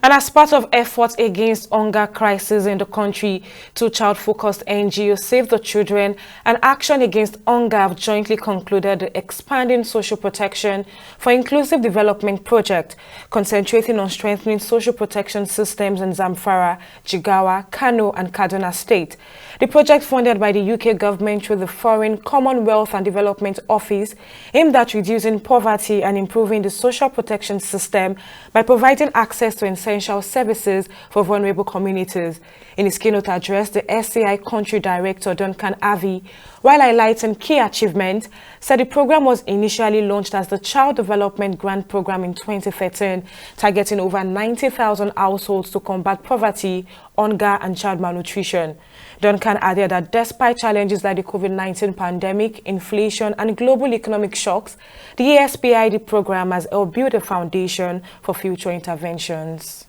And as part of efforts against hunger crisis in the country, two child-focused NGOs, Save the Children and Action Against Hunger, have jointly concluded the Expanding Social Protection for Inclusive Development project, concentrating on strengthening social protection systems in Zamfara, Jigawa, Kano and Kaduna State. The project, funded by the UK government through the Foreign Commonwealth and Development Office, aimed at reducing poverty and improving the social protection system by providing access to essential services for vulnerable communities. In his keynote address, the SCI Country Director Duncan Avi, while highlighting key achievements, said the program was initially launched as the Child Development Grant Program in 2013, targeting over 90,000 households to combat poverty, hunger and child malnutrition. Duncan added that despite challenges like the COVID-19 pandemic, inflation and global economic shocks, the ASPID program has helped build a foundation for future interventions.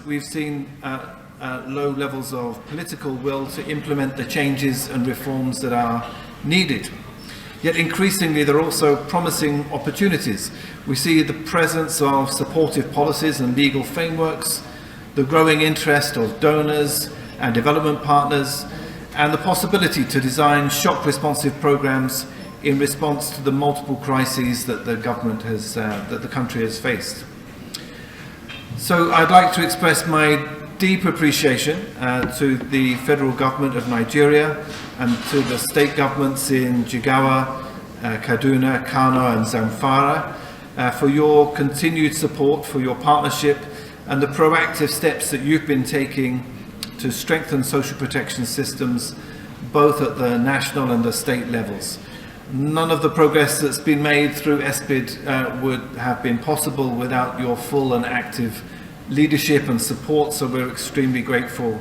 We've seen low levels of political will to implement the changes and reforms that are needed. Yet increasingly there are also promising opportunities. We see the presence of supportive policies and legal frameworks, the growing interest of donors and development partners, and the possibility to design shock-responsive programs in response to the multiple crises that the government has, that the country has faced. So I'd like to express my deep appreciation to the federal government of Nigeria and to the state governments in Jigawa, Kaduna, Kano and Zamfara for your continued support, for your partnership and the proactive steps that you've been taking to strengthen social protection systems both at the national and the state levels. None of the progress that's been made through SPID would have been possible without your full and active leadership and support, so we're extremely grateful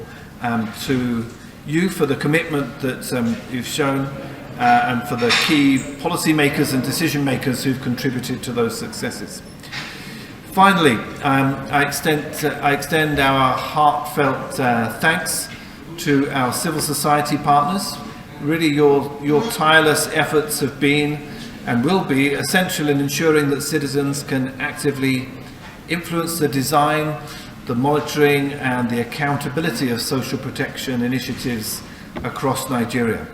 to you for the commitment that you've shown and for the key policymakers and decision makers who've contributed to those successes. Finally, I extend our heartfelt thanks to our civil society partners. Really, your tireless efforts have been and will be essential in ensuring that citizens can actively influence the design, the monitoring and the accountability of social protection initiatives across Nigeria.